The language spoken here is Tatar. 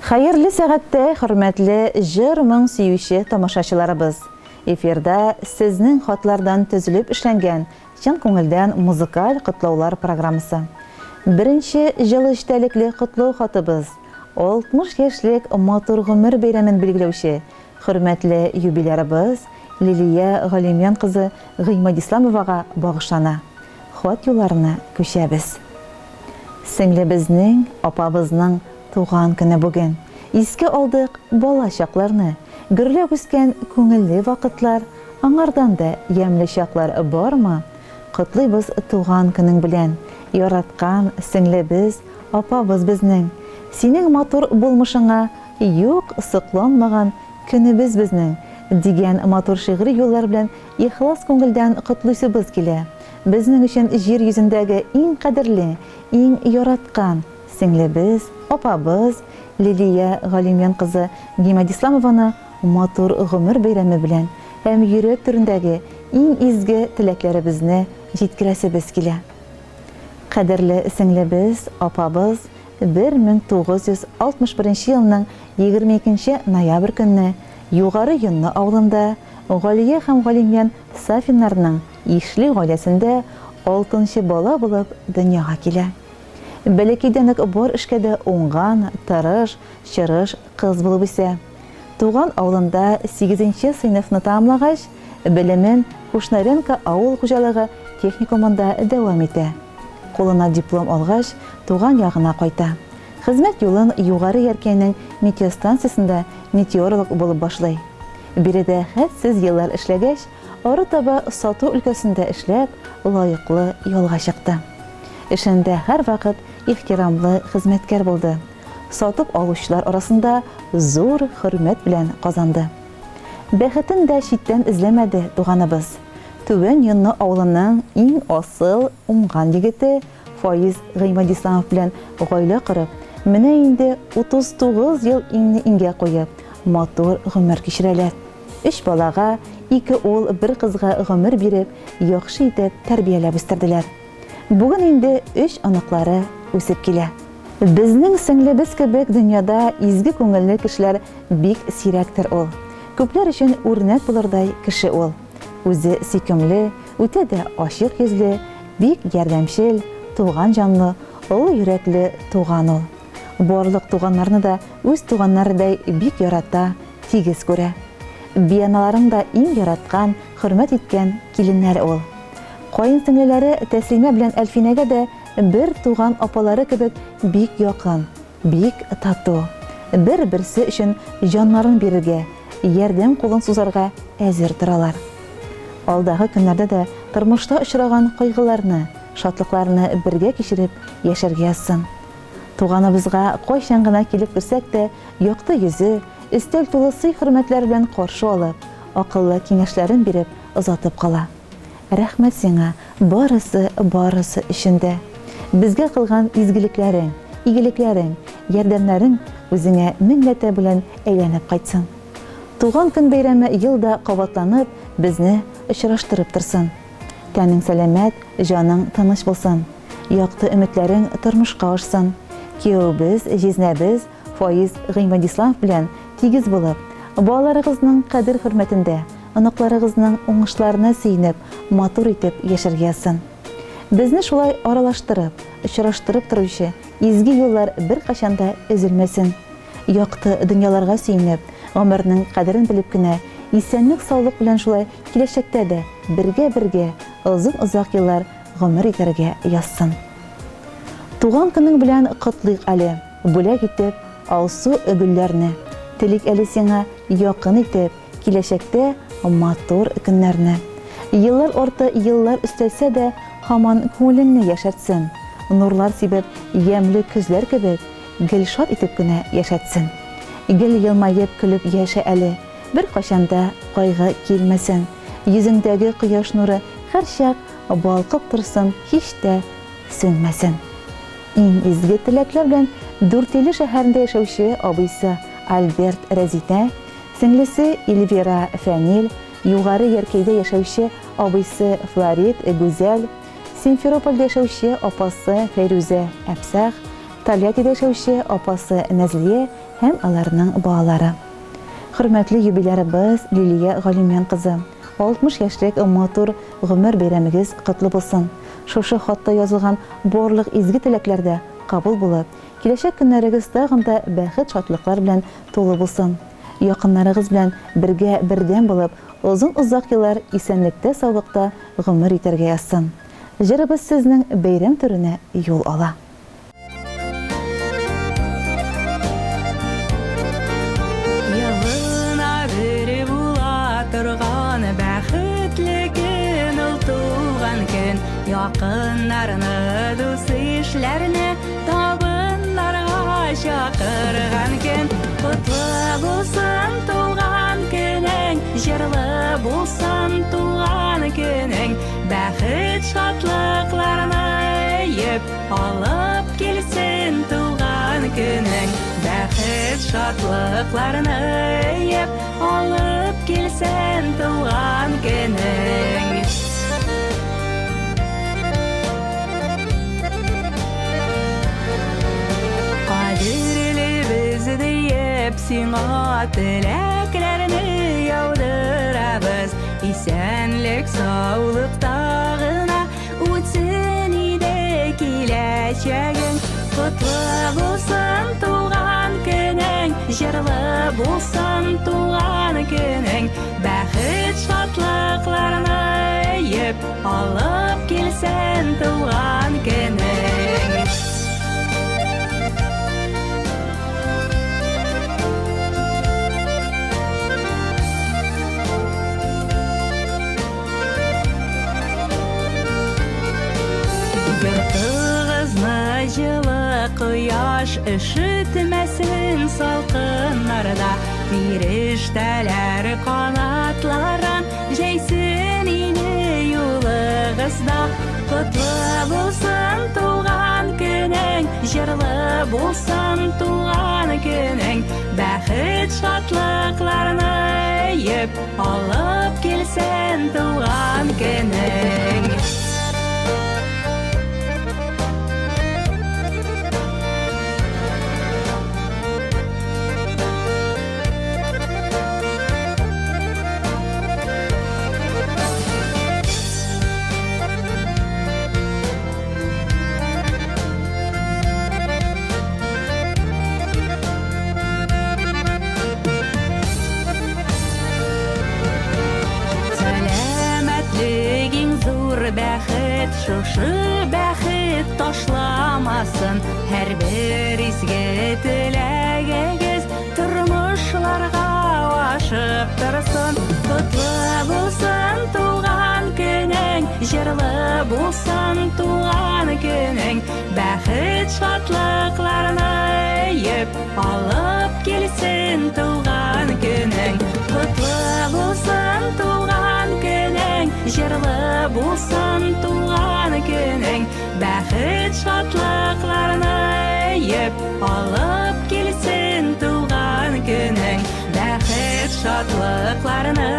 Хәерле сәгатьтә, хөрмәтле җыр-моң сөюче тамашачыларыбыз. Эфирда сезнең хатлардан төзелеп эшләнгән чын күңелдән музыкаль котлаулар программасы. Беренче җылы эчтәлекле котлау хатыбыз 60 яшьлек матур гомер бәйрәмен билгеләүче хөрмәтле юбилярыбыз Лилия Галимян кызы Гыймадисламовага багышлана. Хат юлларына күчәбез. Сеңлебезнең, апабызның туган көне бүген. Иске алдык бала чакларны, гөрләп үскән күңелле вакытлар, аңардан да ямьле чаклар бармы? Котлыйбыз туган көнең белән, яраткан сеңлебез, апабыз безнең. Синең матур булмышыңа юк сыкланмаган көнебез безнең дигән матур шигъри юллар белән ихлас күңелдән котлыйсыбыз килә. Безнең өчен җир йөзендәге иң кадерле, иң яраткан сеңлебез, апабыз Лилия Галимян кызы Гыймадисламованы матур гомер бәйрәме белән һәм йөрәк түрендәге иң изге теләкләребезне җиткерәсебез килә. Кадерле сеңлебез, апабыз 1961 елның 22 ноябрь көнне Югары Йонны авылында Галия һәм Галимян Сафиннарның Ишле гаиләсендә 6нчы бала булып дөньяга килә. Бәләкәйдән үк бар эшкә дә уңган, тырыш, чырыш кыз булып үсә. Туган авылында 8нче сыйныфны тәмамлагач, белемен Кушнаренко авыл хуҗалыгы техникумында дәвам итә. Кулына диплом алгач, туган ягына кайта. Хезмәт юлын Югары Яркәйнең метеостанциясендә метеоролог булып башлый. Биредә хәтсез еллар эшләгәч, ары таба сату өлкәсендә эшләп, лаеклы ялга чыкты. Эшендә һәр вакыт ихтирамлы хезмәткәр булды. Сатып алучылар арасында зур хөрмәт белән казанды. Бәхетен дә читтән эзләмәде туганыбыз. Түбән Йонны авылының иң асыл, уңган егете Фаиз Гыймадисламов белән гаилә корып, менә инде 39 ел иңне иңгә куеп, матур гомер кичерәләр. 3 балага, 2 ул, 1 кызга гомер биреп, яхшы итеп тәрбияләп үстерделәр. Бүген инде 3 аныклары үсеп килә. Безнең сеңлебез кебек дөньяда изге күңелле кешеләр бик сирәктер ул. Күпләр өчен үрнәк булырдай кеше ул. Үзе сөйкемле, үтә дә ачык йөзле, бик ярдәмчел, туган җанлы, олы йөрәкле туган ул. Барлык туганнарны да үз туганнарыдай бик ярата, тигез күрә. Бианаларын да иң яраткан, хөрмәт иткән киленнәр ул. Кайын сеңлеләре Тәслимә белән Әлфинәгә дә бер туган апалары кебек бик якын, бик тату. Бер-берсе өчен җаннарын бирергә, ярдәм кулын сузарга әзер торалар. Алдагы көннәрдә дә тормышта очраган кайгыларны, шатлыкларны бергә кичереп яшәргә язсын. Туганыбызга кайчан гына килеп керсәк тә, якты йөзе, өстәл тулы сый-хөрмәтләр белән каршы алып, акыллы киңәшләрен биреп озатып кала. Рәхмәт сиңа барысы өчен дә. Безгә кылган изгелекләрең, игелекләрең, ярдәмнәрең үзеңә меңләтә белән әйләнеп кайтсын. Туган көн бәйрәме елда кабатланып, безне очраштырып торсын. Тәнең сәламәт, җаның тыныч булсын. Якты өметләрең тормышка ашсын. Кияүбез, җизнәбез Фаиз Гыймадисламов белән тигез булып, балаларыгызның кадер хөрмәтендә, анакларыгызның уңышларына сөенеп, матур итеп яшәргә язсын. Безне шулай аралаштырып, очраштырып торучы изге юллар бер качанда өзелмәсен. Якты дөньяларга сөенеп, гомернең кадерен белеп кенә, исәнлек, саулык белән шулай киләчәктә дә бергә озын-озак еллар гомер итәргә язсын. Туган көнең белән котлыйк әле, бүләк итеп алсу гөлләрне. Телик әле сиңа якын итеп, киләчәктә матур көннәрне. Еллар арты еллар өстәлсә дә, һаман күңелеңне яшәртсен. Нурлар сибеп, ямьле күзләр кебек, гел шат итеп кенә яшәтсен. Гел елмаеп көлеп яшә әле, бер качанда кайгы килмәсен. Йөзеңдәге кояш нуры һәрчак балкып торсын, һич тә сүнмәсен. Иң изге теләкләр белән Дүртөйле шәһәрендә яшәүче абыйсы Альберт Рәзитә, сеңлесе Эльвира Фәнил, Югары Яркәйдә яшәүче абыйсы Флорид Гүзәл, Симферопольдә яшәүче апасы Фәйрүзә Әпсәх, Тольяттиде яшәүче апасы Нәзлия һәм аларның балалары. Хөрмәтле юбилярыбыз Лилия Галимян кызы, 60 яшьлек матур гомер бәйрәмегез котлы булсын. Шушы хатта язылган барлык изге теләкләрдә кабул булып, киләчәк көннәрегез тагын да бәхет, шатлыклар белән тулы булсын. Якыннарыгыз белән бергә бердәм булып, озын-озак еллар исәнлектә, саулыкта гомер итәргә язсын. Җырыбыз сезнең бәйрәм түренә юл ала. Ялына бер була торган бәхетле көн, ул туган көн. Якыннарны, дус-ишләрне табыннарга чакырган көн. Котлы булсын туган көнең, җырлы булсын туган көнең. Бәхет, шатлыкларны йып алып килсен туган көнең. Бәхет, шатлыкларны йып алып килсен туган көнең. Кадерле диеп сиңа теләкләрне яудырабыз. Исәнлек, саулык тагына үтсен иде киләчәгең. Котлы булсын туган көнең, җырлы булсын туган көнең. Бәхет, шатлыкларны йып алып килсен туган көнең. Йортыгызны җылы кояш өшетмәсен салкыннарда. Фирештәләр канатларын җәйсен ине юлыгызда. Котлы булсын туган көнең, җырлы булсын туган көнең. Бәхет, шатлыкларны йып алып килсен туган көнең. Бәхет, шушы бәхет ташламасын. Һәрбер изге теләгегез тормышларга ашып торсын. Котлы булсын туган көнең, җырлы булсын туган көнең. Бәхет, шатлыкларны йып алып килсен туган көнең. Котлы булсын туган көнең, җырлы булсын туган көнең. Бәхет, шатлыкларны йып алып килсен туган көнең. Бәхет, шатлыкларны